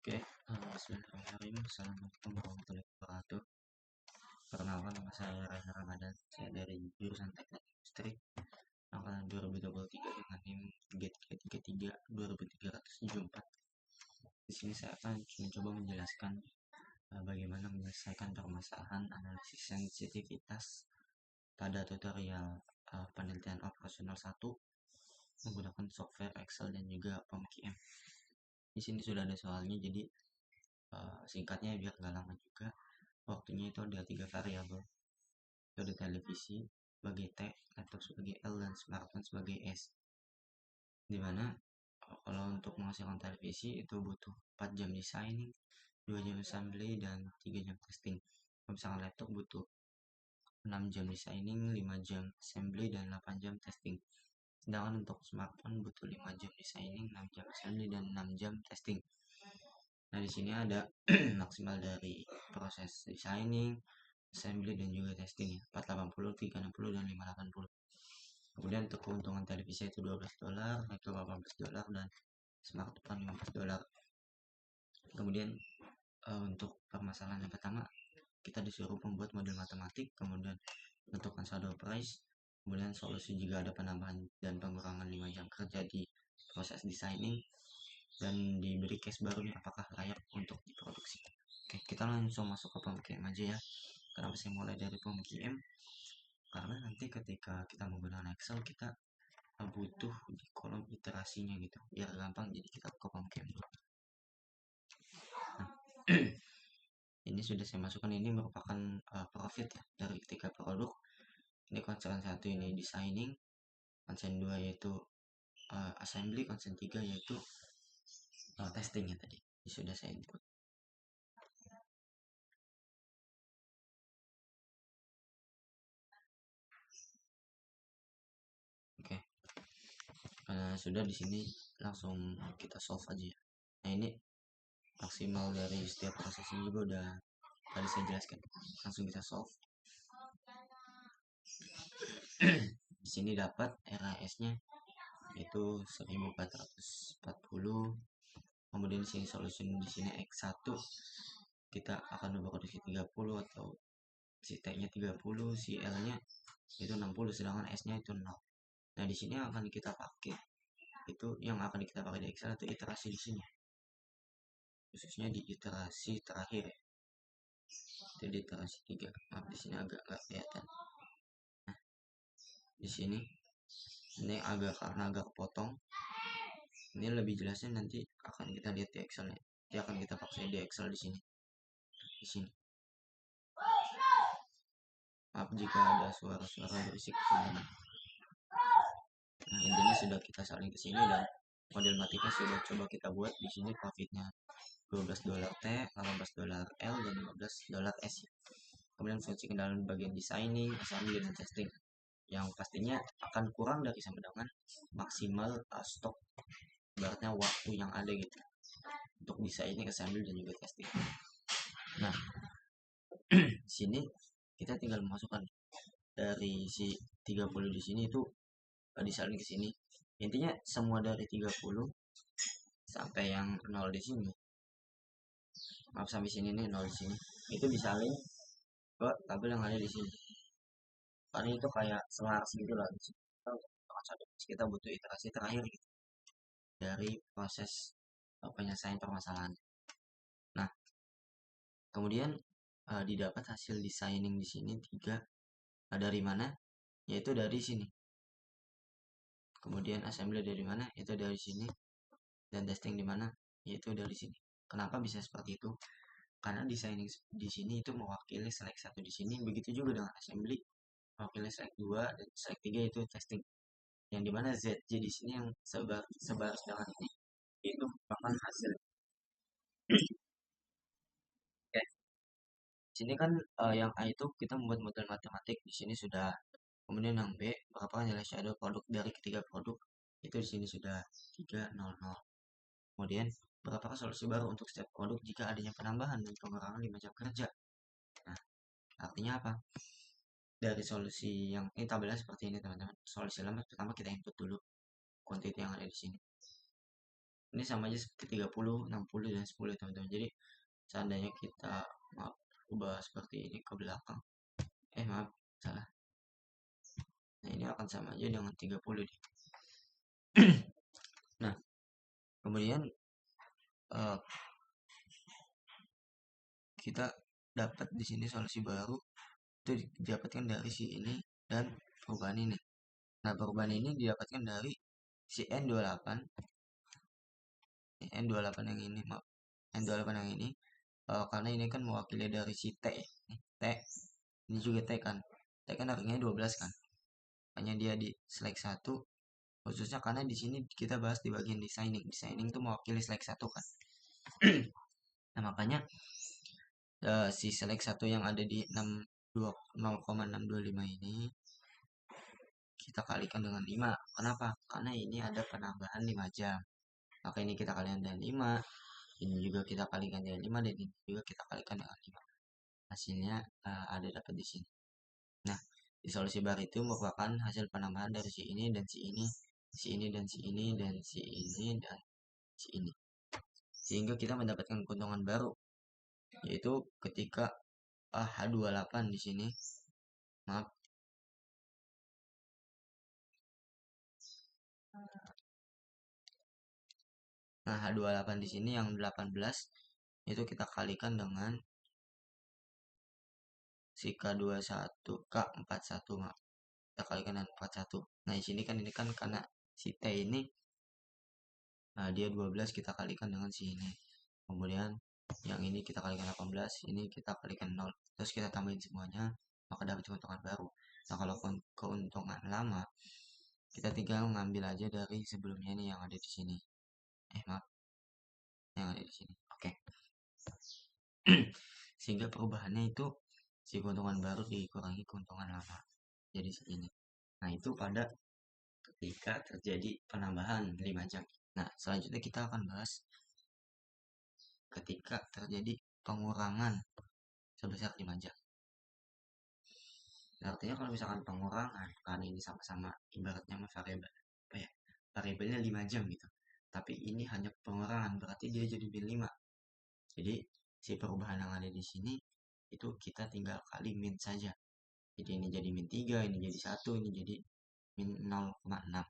Oke, bismillahirrahmanirrahim. Assalamualaikum warahmatullahi wabarakatuh. Perkenalkan, nama saya Reza Ramadan. Saya dari jurusan Teknik Industri angkatan 2023 dengan NIM 3333-2374. Di sini saya akan mencoba menjelaskan bagaimana menyelesaikan permasalahan analisis sensitivitas pada tutorial penelitian operasional 1 menggunakan software Excel dan juga POMQM. Di sini sudah ada soalnya, jadi singkatnya biar nggak lama juga. Waktunya itu ada 3 variabel, itu ada televisi sebagai T, laptop sebagai L, dan smartphone sebagai S. Dimana kalau untuk menghasilkan televisi itu butuh 4 jam designing, 2 jam assembly, dan 3 jam testing. Kalau misalkan laptop butuh 6 jam designing, 5 jam assembly, dan 8 jam testing. Sedangkan untuk smartphone butuh 5 jam designing, 6 jam assembly, dan 6 jam testing. Nah, di sini ada maksimal dari proses designing, assembly, dan juga testing ya, 480, 360, dan 580. Kemudian untuk keuntungan televisi itu $12, laptop $18, dan smartphone $15. Kemudian untuk permasalahan yang pertama, kita disuruh membuat model matematik, kemudian menentukan shadow price, kemudian solusi jika ada penambahan dan pengurangan 5 jam kerja di proses designing, dan diberi case barunya apakah layak untuk diproduksi. Oke, kita langsung masuk ke POMQM aja ya. Kenapa saya mulai dari POMQM? Karena nanti ketika kita menggunakan Excel, kita butuh di kolom iterasinya gitu, biar gampang. Jadi kita ke POMQM dulu. Nah, ini sudah saya masukkan. Ini merupakan profit ya dari 3 produk. Ini concern 1 ini designing, concern 2 yaitu assembly, concern 3 yaitu testing ya tadi. Ini sudah saya input. Oke. Sudah, di sini langsung kita solve aja ya. Nah, ini maksimal dari setiap proses ini juga udah tadi saya jelaskan. Langsung kita solve. Di sini dapat RAS-nya itu 1440. Kemudian di sini solution di sini X1 kita akan memproduksi 30 atau si T-nya 30, si L-nya itu 60, sedangkan S-nya itu 0. Nah, di sini akan kita pakai itu yang akan kita pakai di Excel itu iterasi di sini. Khususnya di iterasi terakhir ya. Itu di iterasi 3. Maaf, di sini agak nggak kelihatan. Nah, di sini ini karena agak potong. Ini lebih jelasnya nanti akan kita lihat di Excel ya. Nanti akan kita pakai di Excel di sini. Di sini. Maaf jika ada suara-suara berisik di sini. Nah, intinya sudah kita salin ke sini dan model matiknya sudah coba kita buat. Di sini profitnya $12 T, $18 L, dan $15 S. Kemudian fungsi kendala bagian designing, assembly, dan testing yang pastinya akan kurang dari sama dengan maksimal stok, ibaratnya waktu yang ada gitu untuk designing, assembly, dan juga testing. Nah, di sini kita tinggal memasukkan dari si 30 di sini itu disalin ke sini. Intinya semua dari 30 sampai yang 0 di sini. Maaf, sampai sini nih 0 di sini. Itu disalin ke tabel yang ada di sini. Karena itu kayak selaras gitu lah. Kita butuh iterasi terakhir gitu dari proses penyelesaian permasalahan. Nah, kemudian didapat hasil designing di sini 3. Dari mana? Yaitu dari sini. Kemudian assembly dari mana? Itu dari sini. Dan testing di mana? Yaitu dari sini. Kenapa bisa seperti itu? Karena designing di sini itu mewakili select 1 di sini, begitu juga dengan assembly mewakili select 2, dan select 3 itu testing. Yang dimana ZJ di sini yang sebaris dengan ini itu merupakan hasil. Oke. Di sini kan yang A itu kita membuat model matematik, di sini sudah. Kemudian yang B, berapa nilai shadow produk dari ketiga produk, itu di sini sudah 300. Kemudian berapa solusi baru untuk setiap produk jika adanya penambahan dan pengurangan 5 jam kerja. Nah, artinya apa? Dari solusi yang ini tabelnya seperti ini teman-teman. Solusi lama pertama kita input dulu quantity yang ada di sini. ini sama aja seperti 30, 60 dan 10 teman-teman. Jadi seandainya kita maaf ubah seperti ini ke belakang, maaf salah. Nah, ini akan sama aja dengan 30 nih. Nah, kemudian kita dapat di sini solusi baru itu didapatkan dari si ini dan perubahan ini. Nah, perubahan ini didapatkan dari si N28 N28 yang ini, maaf, N28 yang ini, karena ini kan mewakili dari si T, T ini juga T kan, T kan harganya 12 kan, makanya dia di select 1 khususnya karena di sini kita bahas di bagian designing itu mewakili select 1 kan. Nah, makanya si select 1 yang ada di 0,625 ini kita kalikan dengan 5. Kenapa? Karena ini ada penambahan 5 jam. Maka ini kita kalikan dengan 5, ini juga kita kalikan dengan 5, dan ini juga kita kalikan dengan 5. Hasilnya ada dapat di sini. Nah, di solusi bar itu merupakan hasil penambahan dari si ini dan si ini, si ini dan si ini dan si ini dan si ini. Sehingga kita mendapatkan keuntungan baru, yaitu ketika H28 di sini, maaf, nah H28 di sini yang 18 itu kita kalikan dengan si K21 K41, maaf, kita kalikan dengan 41. Nah, di sini kan ini kan karena si T ini dia 12 kita kalikan dengan si ini. Kemudian yang ini kita kalikan 18, ini kita kalikan 0. Terus kita tambahin semuanya, maka dapat keuntungan baru. Nah, kalau keuntungan lama, kita tinggal ngambil aja dari sebelumnya nih yang ada di sini. Maaf, yang ada di sini. Oke. Sehingga perubahannya itu si keuntungan baru dikurangi keuntungan lama. Jadi segini. Nah, itu pada ketika terjadi penambahan 5 jam. Nah, selanjutnya kita akan bahas ketika terjadi pengurangan sebesar 5 jam. Artinya kalau misalkan pengurangan, karena ini sama-sama ibaratnya variabel, apa ya, variabelnya 5 jam gitu. Tapi ini hanya pengurangan, berarti dia jadi min 5. Jadi si perubahan yang ada di sini itu kita tinggal kali min saja. Jadi ini jadi min 3, ini jadi 1, ini jadi min 0,6.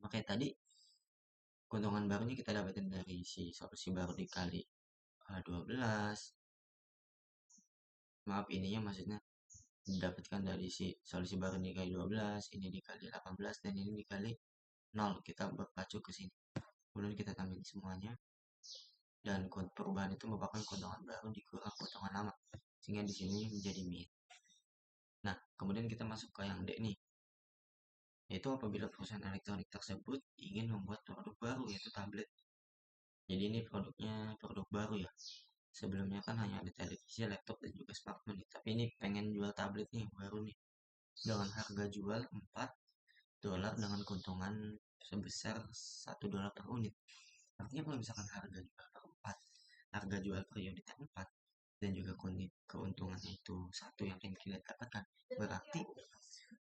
Makanya tadi keuntungan barunya kita dapetin dari si solusi baru dikali 12. Maaf, ininya maksudnya didapatkan dari si solusi baru dikali 12, ini dikali 18, dan ini dikali 0. Kita berpacu ke sini. Kemudian kita tambahin semuanya. Dan perubahan itu merupakan keuntungan baru dikurang keuntungan lama. Sehingga di sini menjadi min. Nah, kemudian kita masuk ke yang D nih. Yaitu apabila perusahaan elektronik tersebut ingin membuat produk baru, yaitu tablet. Jadi ini produknya produk baru ya. Sebelumnya kan hanya ada televisi, laptop, dan juga smartphone nih. Tapi ini pengen jual tablet nih, baru nih. Dengan harga jual $4 dengan keuntungan sebesar $1 per unit. Artinya kalau misalkan harga jual per 4, harga jual per unitnya 4, dan juga keuntungannya itu 1 yang kita dapatkan, berarti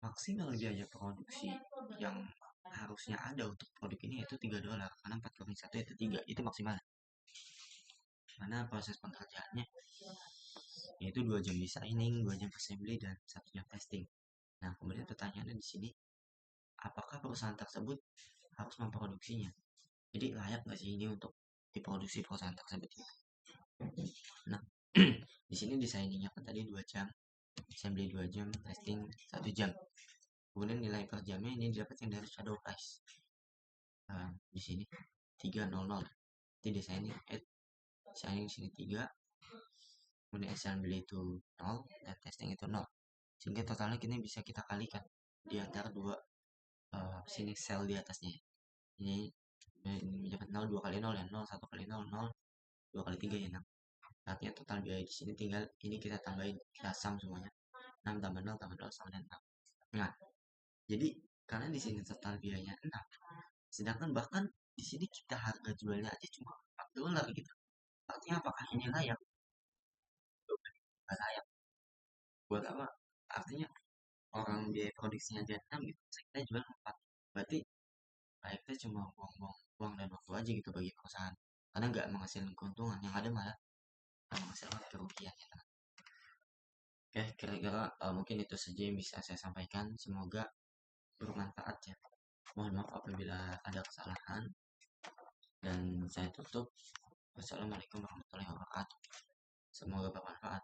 maksimal biaya produksi yang harusnya ada untuk produk ini yaitu $3, karena 4 kali 1 itu 3, itu maksimal. Karena proses pengerjaannya yaitu 2 jam designing, 2 jam assembly, dan 1 jam testing. Nah, kemudian pertanyaannya di sini, apakah perusahaan tersebut harus memproduksinya? Jadi layak nggak sih ini untuk diproduksi perusahaan tersebut? Nah, di sini desainnya kan tadi 2 jam, assembly 2 jam, testing 1 jam. Kemudian nilai per jamnya ini didapatkan dari shadow price. Di sini 300. Jadi desainnya desainnya di sini 3, kemudian assembly itu 0, dan testing itu 0. Sehingga totalnya kita bisa kita kalikan di antara dua sini sel di atasnya. Ini menjadi 0, 2 kali 0 ya, 0, 1 kali 0, 0, 2 kali 3 ya 6. Artinya total biaya di sini tinggal ini kita tambahin, kita sum semuanya. 6 tambah 0 tambah 0 sama dengan 6. Nah, jadi karena di sini total biayanya 6, sedangkan bahkan di sini kita harga jualnya aja cuma $4 gitu. Artinya apakah ini layak? Nggak layak. Buat apa? Artinya orang biaya produksinya aja 6 gitu, kita jual 4. Berarti Baiknya cuma buang-buang uang dan waktu aja gitu bagi perusahaan, karena nggak menghasilkan keuntungan, yang ada malah menghasilkan kerugian ya. Oke, kira-kira mungkin itu saja yang bisa saya sampaikan. Semoga bermanfaat ya. Mohon maaf apabila ada kesalahan. Dan saya tutup. Wassalamualaikum warahmatullahi wabarakatuh. Semoga bermanfaat.